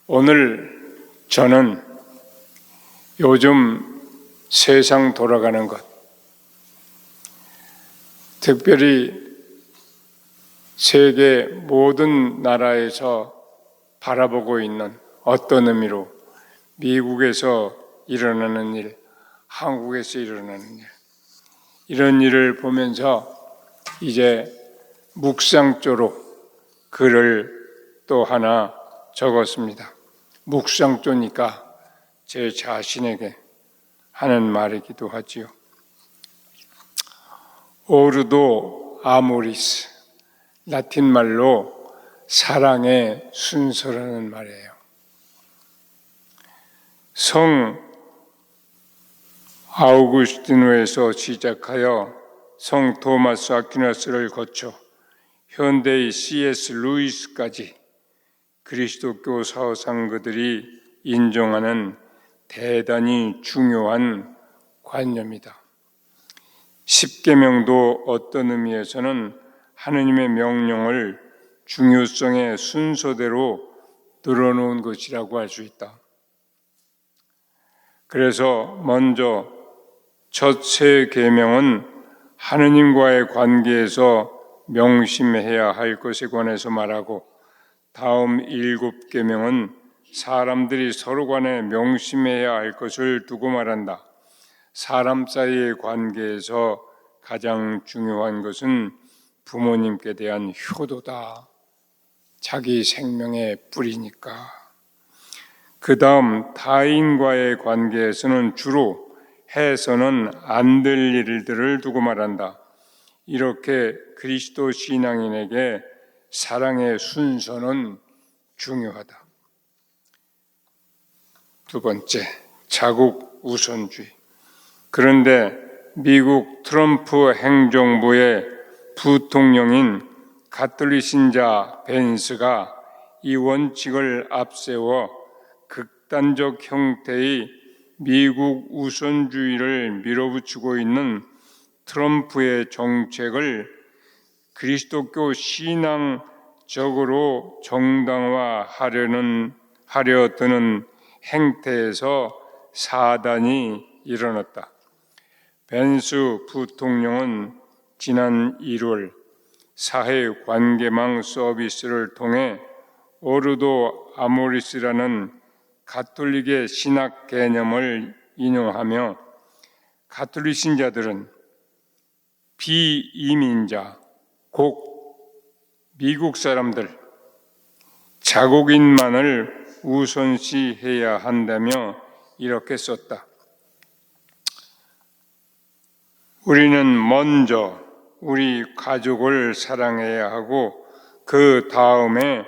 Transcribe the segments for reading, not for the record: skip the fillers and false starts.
오늘 저는 요즘 세상 돌아가는 것, 특별히 세계 모든 나라에서 바라보고 있는 어떤 의미로 미국에서 일어나는 일, 한국에서 일어나는 일, 이런 일을 보면서 이제 묵상조로 글을 또 하나 적었습니다. 묵상조니까 제 자신에게 하는 말이기도 하지요. 오르도 아모리스, 라틴 말로 사랑의 순서라는 말이에요. 성 아우구스티노에서 시작하여 성 토마스 아퀴나스를 거쳐 현대의 C.S. 루이스까지 그리스도교 사상가들이 인정하는 대단히 중요한 관념이다. 십계명도 어떤 의미에서는 하느님의 명령을 중요성의 순서대로 늘어놓은 것이라고 할 수 있다. 그래서 먼저 첫 세 계명은 하느님과의 관계에서 명심해야 할 것에 관해서 말하고, 다음 7계명은 사람들이 서로 간에 명심해야 할 것을 두고 말한다. 사람 사이의 관계에서 가장 중요한 것은 부모님께 대한 효도다. 자기 생명의 뿌리니까. 그 다음 타인과의 관계에서는 주로 해서는 안 될 일들을 두고 말한다. 이렇게 그리스도 신앙인에게 사랑의 순서는 중요하다. 두 번째, 자국 우선주의. 그런데 미국 트럼프 행정부의 부통령인 가톨릭 신자 벤스가 이 원칙을 앞세워 극단적 형태의 미국 우선주의를 밀어붙이고 있는 트럼프의 정책을 그리스도교 신앙적으로 정당화하려 드는 행태에서 사단이 일어났다. 벤스 부통령은 지난 1월 사회관계망 서비스를 통해 오르도 아모리스라는 가톨릭의 신학 개념을 인용하며 가톨릭 신자들은 비이민자, 곧 미국 사람들, 자국인만을 우선시해야 한다며 이렇게 썼다. 우리는 먼저 우리 가족을 사랑해야 하고 그 다음에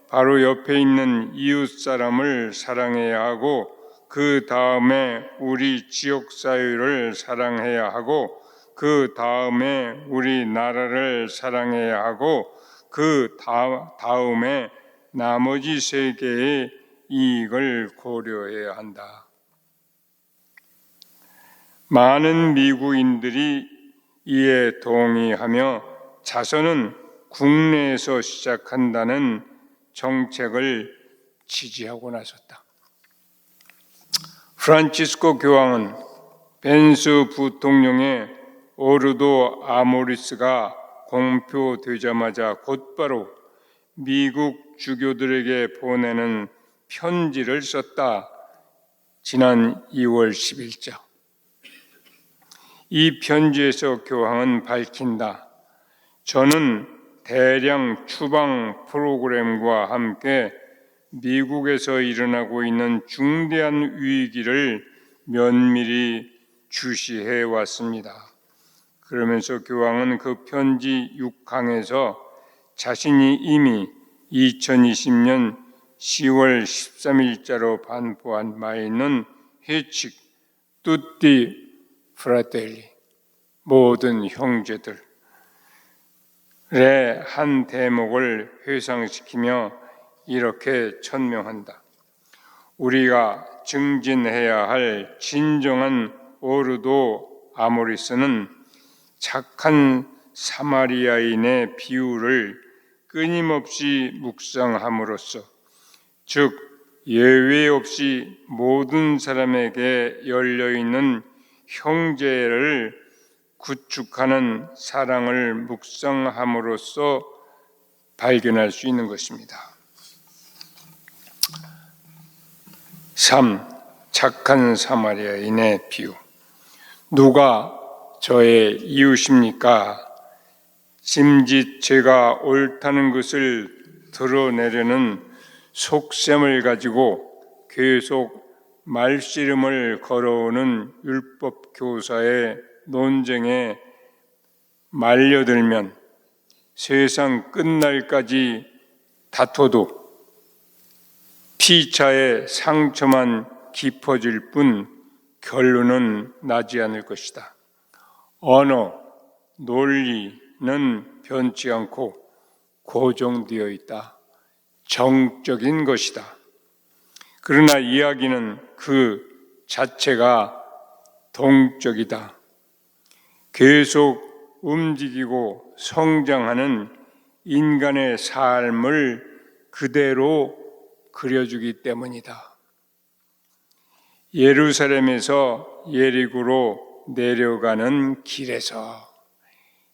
바로 옆에 있는 이웃 사람을 사랑해야 하고 그 다음에 우리 지역 사회를 사랑해야 하고 그 다음에 우리 나라를 사랑해야 하고 그 다음에 나머지 세계의 이익을 고려해야 한다. 많은 미국인들이 이에 동의하며 자선은 국내에서 시작한다는 정책을 지지하고 나섰다. 프란치스코 교황은 벤스 부통령의 오르도 아모리스가 공표되자마자 곧바로 미국 주교들에게 보내는 편지를 썼다. 지난 2월 10일자. 이 편지에서 교황은 밝힌다. 저는 대량 추방 프로그램과 함께 미국에서 일어나고 있는 중대한 위기를 면밀히 주시해 왔습니다. 그러면서 교황은 그 편지 6강에서 자신이 이미 2020년 10월 13일자로 반포한 바 있는 해칙 뚜띠 프라텔리, 모든 형제들의 한 대목을 회상시키며 이렇게 천명한다. 우리가 증진해야 할 진정한 오르도 아모리스는 착한 사마리아인의 비유를 끊임없이 묵상함으로써, 즉 예외 없이 모든 사람에게 열려있는 형제를 구축하는 사랑을 묵상함으로써 발견할 수 있는 것입니다. 3. 착한 사마리아인의 비유. 누가 저의 이웃입니까? 짐짓 제가 옳다는 것을 드러내려는 속셈을 가지고 계속 말씨름을 걸어오는 율법 교사의 논쟁에 말려들면 세상 끝날까지 다퉈도 피차의 상처만 깊어질 뿐 결론은 나지 않을 것이다. 언어, 논리는 변치 않고 고정되어 있다. 정적인 것이다. 그러나 이야기는 그 자체가 동적이다. 계속 움직이고 성장하는 인간의 삶을 그대로 그려주기 때문이다. 예루살렘에서 예리고로 내려가는 길에서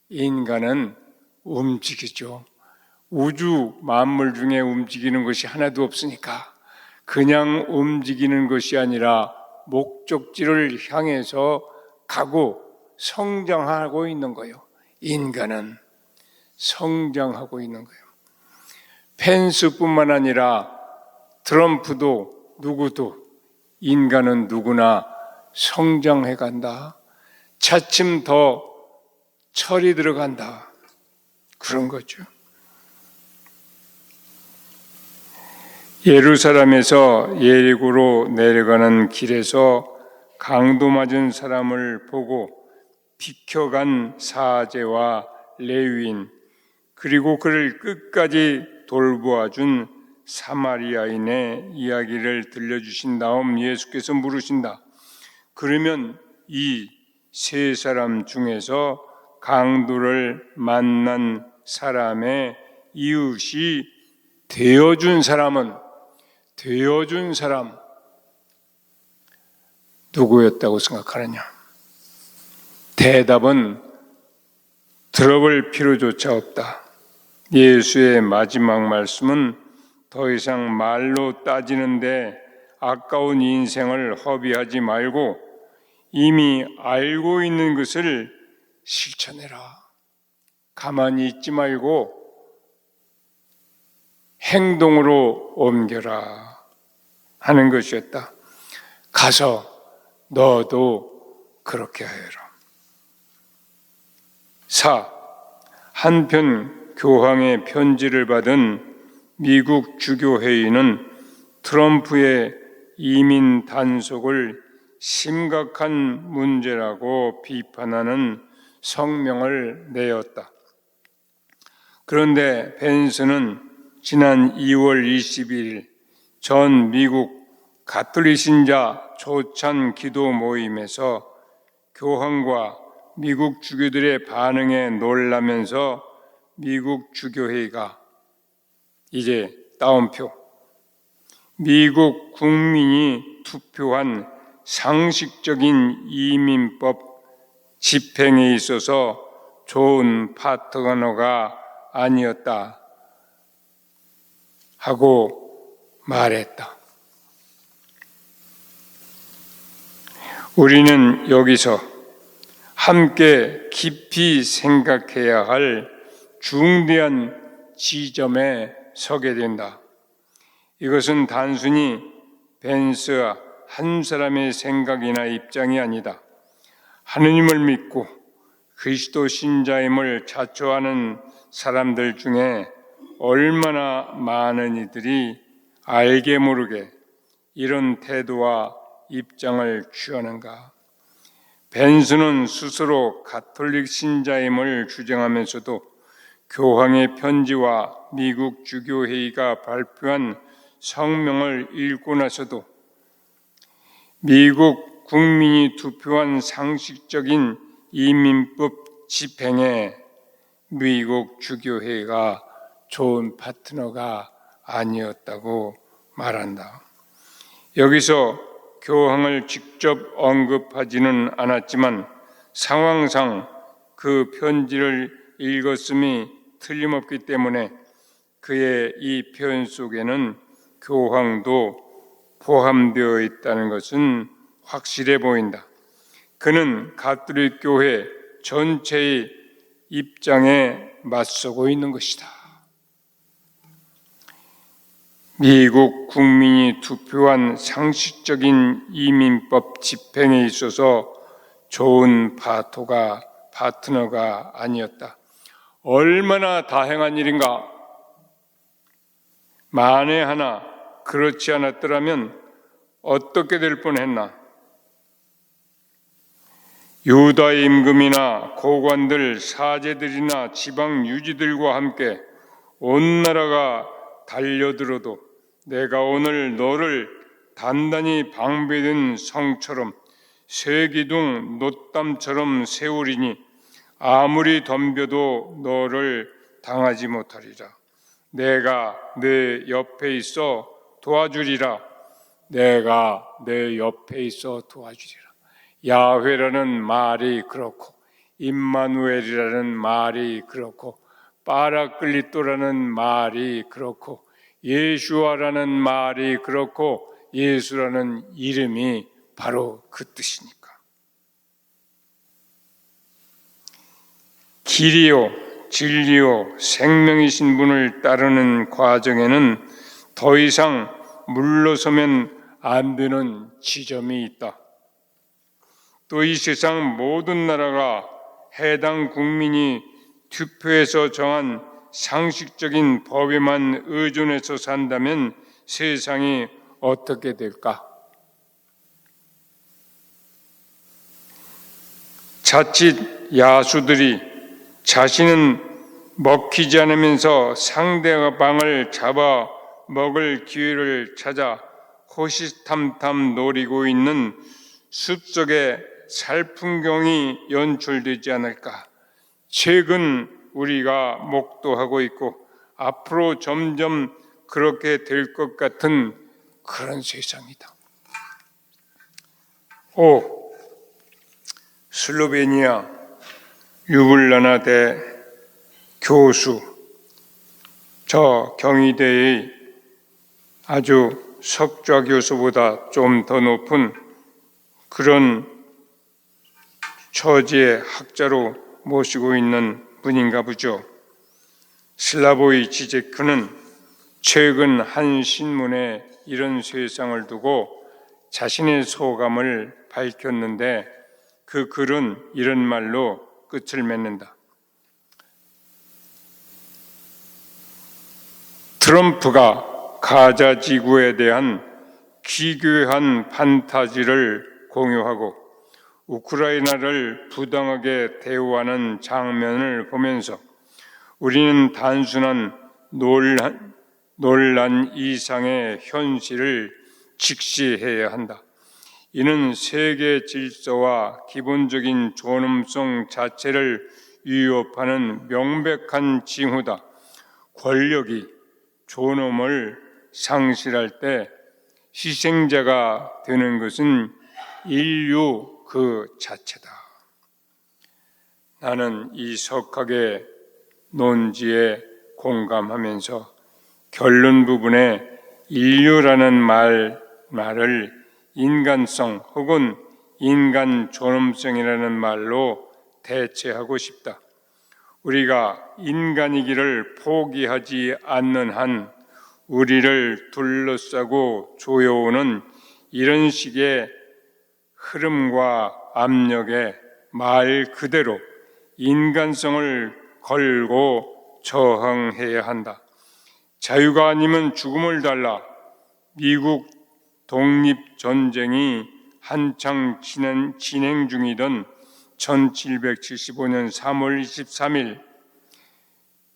인간은 움직이죠. 우주 만물 중에 움직이는 것이 하나도 없으니까 그냥 움직이는 것이 아니라 목적지를 향해서 가고 성장하고 있는 거예요. 인간은 성장하고 있는 거예요. 펜스뿐만 아니라 트럼프도 누구도 인간은 누구나 성장해 간다. 차츰 더 철이 들어간다. 그런 거죠. 예루살렘에서 예리고로 내려가는 길에서 강도 맞은 사람을 보고 비켜간 사제와 레위인, 그리고 그를 끝까지 돌보아준 사마리아인의 이야기를 들려주신 다음 예수께서 물으신다. 그러면 이 세 사람 중에서 강도를 만난 사람의 이웃이 되어준 사람 누구였다고 생각하느냐? 대답은 들어볼 필요조차 없다. 예수의 마지막 말씀은 더 이상 말로 따지는데 아까운 인생을 허비하지 말고 이미 알고 있는 것을 실천해라. 가만히 있지 말고 행동으로 옮겨라 하는 것이었다. 가서 너도 그렇게 하여라. 4. 한편 교황의 편지를 받은 미국 주교회의는 트럼프의 이민 단속을 심각한 문제라고 비판하는 성명을 내었다. 그런데 벤스는 지난 2월 22일 전 미국 가톨릭 신자 초청 기도 모임에서 교황과 미국 주교들의 반응에 놀라면서 미국 주교회의가 이제 따옴표, 미국 국민이 투표한 상식적인 이민법 집행에 있어서 좋은 파트너가 아니었다 하고 말했다. 우리는 여기서 함께 깊이 생각해야 할 중대한 지점에 서게 된다. 이것은 단순히 벤스 한 사람의 생각이나 입장이 아니다. 하느님을 믿고 그리스도 신자임을 자처하는 사람들 중에 얼마나 많은 이들이 알게 모르게 이런 태도와 입장을 취하는가. 벤스는 스스로 가톨릭 신자임을 주장하면서도 교황의 편지와 미국 주교회의가 발표한 성명을 읽고 나서도 미국 국민이 투표한 상식적인 이민법 집행에 미국 주교회의가 좋은 파트너가 아니었다고 말한다. 여기서 교황을 직접 언급하지는 않았지만 상황상 그 편지를 읽었음이 틀림없기 때문에 그의 이 표현 속에는 교황도 포함되어 있다는 것은 확실해 보인다. 그는 가톨릭 교회 전체의 입장에 맞서고 있는 것이다. 미국 국민이 투표한 상식적인 이민법 집행에 있어서 좋은 파트너가 아니었다. 얼마나 다행한 일인가. 만에 하나 그렇지 않았더라면 어떻게 될 뻔했나. 유다 임금이나 고관들, 사제들이나 지방 유지들과 함께 온 나라가 달려들어도 내가 오늘 너를 단단히 방배된 성처럼 쇠기둥 놋담처럼 세우리니 아무리 덤벼도 너를 당하지 못하리라. 내가 내 옆에 있어 도와주리라. 내가 내 옆에 있어 도와주리라. 야훼라는 말이 그렇고 임마누엘이라는 말이 그렇고 파라클리토라는 말이 그렇고 예수아라는 말이 그렇고 예수라는 이름이 바로 그 뜻이니까. 길이요 진리요 생명이신 분을 따르는 과정에는 더 이상 물러서면 안 되는 지점이 있다. 또 이 세상 모든 나라가 해당 국민이 투표에서 정한 상식적인 법에만 의존해서 산다면 세상이 어떻게 될까? 자칫 야수들이 자신은 먹히지 않으면서 상대방을 잡아 먹을 기회를 찾아 호시탐탐 노리고 있는 숲속의 살풍경이 연출되지 않을까. 최근 우리가 목도하고 있고 앞으로 점점 그렇게 될 것 같은 그런 세상이다. 슬로베니아 류블라나대 교수, 저 경희대의 아주 석좌 교수보다 좀 더 높은 그런 처지의 학자로 모시고 있는 분인가 보죠. 슬라보이 지제크는 최근 한 신문에 이런 세상을 두고 자신의 소감을 밝혔는데 그 글은 이런 말로 끝을 맺는다. 트럼프가 가자 지구에 대한 기괴한 판타지를 공유하고 우크라이나를 부당하게 대우하는 장면을 보면서 우리는 단순한 논란 이상의 현실을 직시해야 한다. 이는 세계 질서와 기본적인 존엄성 자체를 위협하는 명백한 징후다. 권력이 존엄을 상실할 때 희생자가 되는 것은 인류 그 자체다. 나는 이 석학의 논지에 공감하면서 결론 부분에 인류라는 말을 인간성 혹은 인간 존엄성이라는 말로 대체하고 싶다. 우리가 인간이기를 포기하지 않는 한 우리를 둘러싸고 조여오는 이런 식의 흐름과 압력에 말 그대로 인간성을 걸고 저항해야 한다. 자유가 아니면 죽음을 달라. 미국 독립전쟁이 한창 진행 중이던 1775년 3월 23일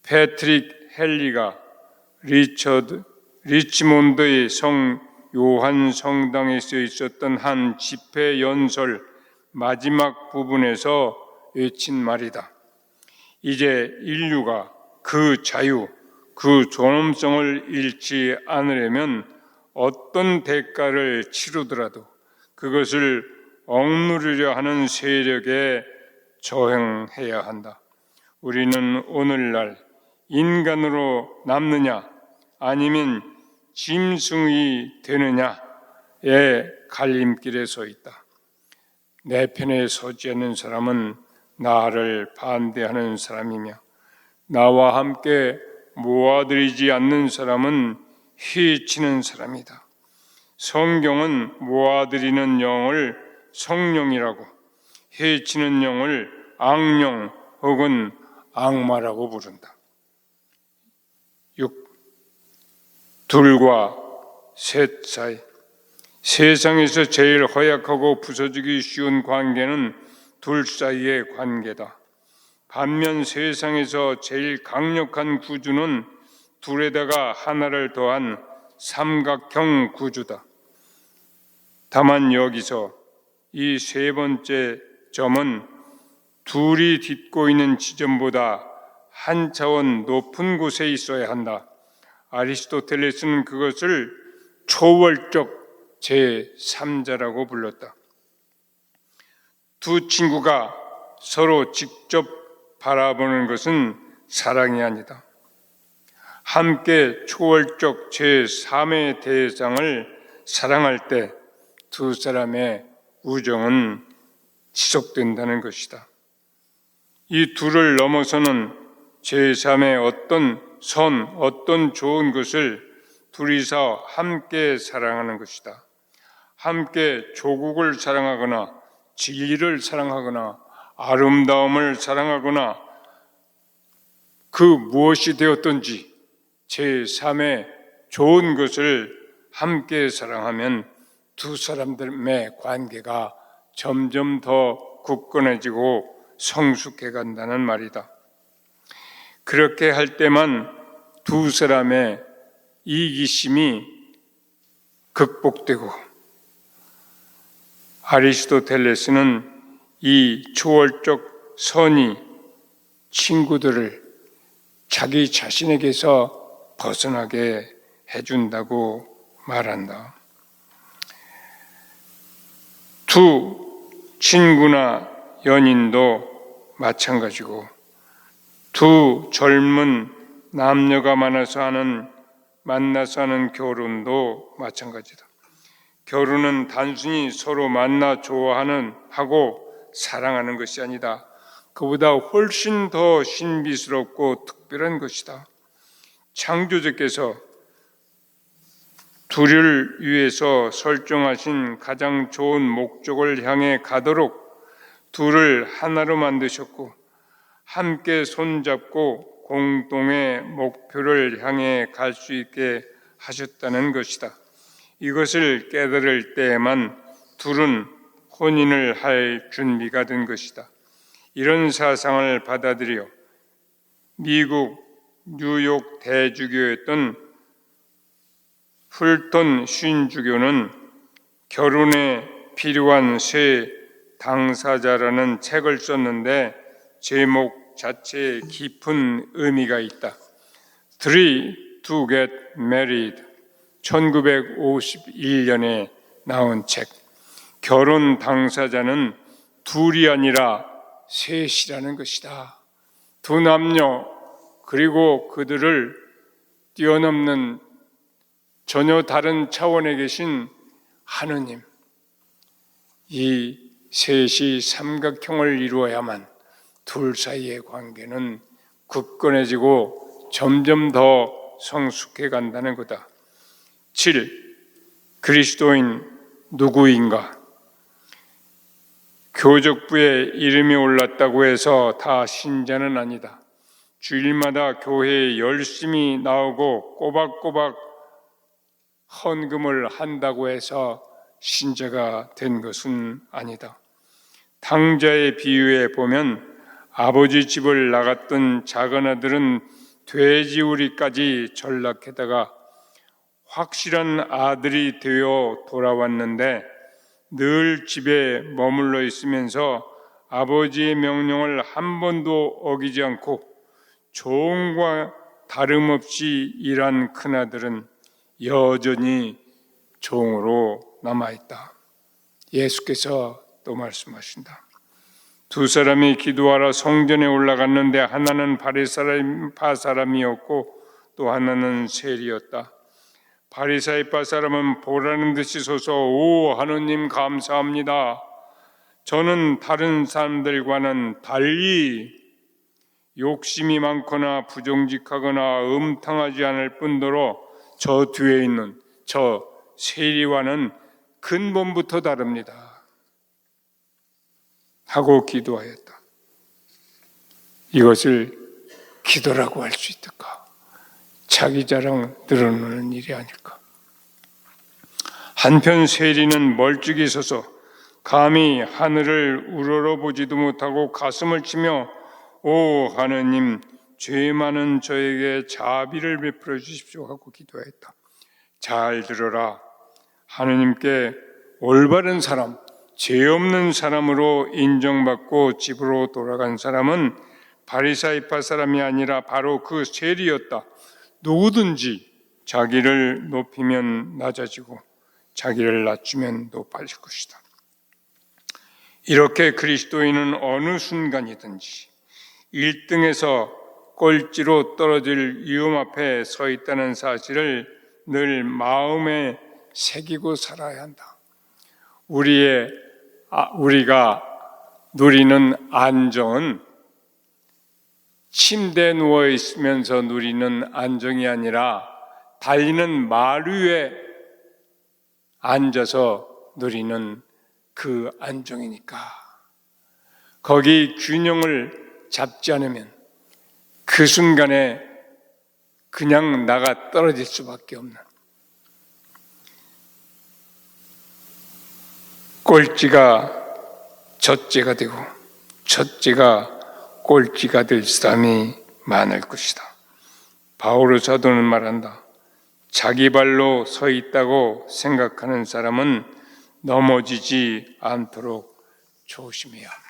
패트릭 헨리가 리치몬드의 성 요한 성당에서 있었던 한 집회 연설 마지막 부분에서 외친 말이다. 이제 인류가 그 자유, 그 존엄성을 잃지 않으려면 어떤 대가를 치르더라도 그것을 억누르려 하는 세력에 저항해야 한다. 우리는 오늘날 인간으로 남느냐 아니면 짐승이 되느냐의 갈림길에 서 있다. 내 편에 서지 않는 사람은 나를 반대하는 사람이며 나와 함께 모아들이지 않는 사람은 해치는 사람이다. 성경은 모아들이는 영을 성령이라고, 해치는 영을 악령 혹은 악마라고 부른다. 6. 둘과 셋 사이. 세상에서 제일 허약하고 부서지기 쉬운 관계는 둘 사이의 관계다. 반면 세상에서 제일 강력한 구주는 둘에다가 하나를 더한 삼각형 구주다. 다만 여기서 이 세 번째 점은 둘이 딛고 있는 지점보다 한 차원 높은 곳에 있어야 한다. 아리스토텔레스는 그것을 초월적 제3자라고 불렀다. 두 친구가 서로 직접 바라보는 것은 사랑이 아니다. 함께 초월적 제3의 대상을 사랑할 때 두 사람의 우정은 지속된다는 것이다. 이 둘을 넘어서는 제3의 어떤 선, 어떤 좋은 것을 둘이서 함께 사랑하는 것이다. 함께 조국을 사랑하거나 진리를 사랑하거나 아름다움을 사랑하거나 그 무엇이 되었든지 제3의 좋은 것을 함께 사랑하면 두 사람들의 관계가 점점 더 굳건해지고 성숙해 간다는 말이다. 그렇게 할 때만 두 사람의 이기심이 극복되고, 아리스토텔레스는 이 초월적 선이 친구들을 자기 자신에게서 벗어나게 해준다고 말한다. 두 친구나 연인도 마찬가지고 두 젊은 남녀가 만나서 하는 결혼도 마찬가지다. 결혼은 단순히 서로 만나 하고 사랑하는 것이 아니다. 그보다 훨씬 더 신비스럽고 특별한 것이다. 창조주께서 둘을 위해서 설정하신 가장 좋은 목적을 향해 가도록 둘을 하나로 만드셨고 함께 손잡고 공동의 목표를 향해 갈 수 있게 하셨다는 것이다. 이것을 깨달을 때에만 둘은 혼인을 할 준비가 된 것이다. 이런 사상을 받아들여 미국 뉴욕 대주교였던 풀턴 신주교는 결혼에 필요한 세 당사자라는 책을 썼는데 제목 자체에 깊은 의미가 있다. Three to get married, 1951년에 나온 책. 결혼 당사자는 둘이 아니라 셋이라는 것이다. 두 남녀 그리고 그들을 뛰어넘는 전혀 다른 차원에 계신 하느님, 이 셋이 삼각형을 이루어야만 둘 사이의 관계는 굳건해지고 점점 더 성숙해 간다는 거다. 7. 그리스도인 누구인가? 교적부에 이름이 올랐다고 해서 다 신자는 아니다. 주일마다 교회에 열심히 나오고 꼬박꼬박 헌금을 한다고 해서 신자가 된 것은 아니다. 탕자의 비유에 보면 아버지 집을 나갔던 작은 아들은 돼지우리까지 전락했다가 확실한 아들이 되어 돌아왔는데 늘 집에 머물러 있으면서 아버지의 명령을 한 번도 어기지 않고 종과 다름없이 일한 큰아들은 여전히 종으로 남아있다. 예수께서 또 말씀하신다. 두 사람이 기도하러 성전에 올라갔는데 하나는 바리새파 사람이었고 또 하나는 세리였다. 바리새파 사람은 보라는 듯이 서서 오 하느님 감사합니다. 저는 다른 사람들과는 달리 욕심이 많거나 부정직하거나 음탕하지 않을 뿐더러 저 뒤에 있는 저 세리와는 근본부터 다릅니다. 하고 기도하였다. 이것을 기도라고 할 수 있을까? 자기 자랑 늘어놓는 일이 아닐까? 한편 세리는 멀찍이 서서 감히 하늘을 우러러보지도 못하고 가슴을 치며 오 하느님 죄 많은 저에게 자비를 베풀어 주십시오 하고 기도했다. 잘 들어라. 하느님께 올바른 사람, 죄 없는 사람으로 인정받고 집으로 돌아간 사람은 바리새파 사람이 아니라 바로 그 세리였다. 누구든지 자기를 높이면 낮아지고 자기를 낮추면 높아질 것이다. 이렇게 그리스도인은 어느 순간이든지 1등에서 꼴찌로 떨어질 위험 앞에 서 있다는 사실을 늘 마음에 새기고 살아야 한다. 우리가 누리는 안정은 침대에 누워 있으면서 누리는 안정이 아니라 달리는 말 위에 앉아서 누리는 그 안정이니까 거기 균형을 잡지 않으면 그 순간에 그냥 나가 떨어질 수밖에 없는 꼴찌가 젖째가 되고 젖째가 꼴찌가 될 사람이 많을 것이다. 바오로 사도는 말한다. 자기 발로 서 있다고 생각하는 사람은 넘어지지 않도록 조심해야 한다.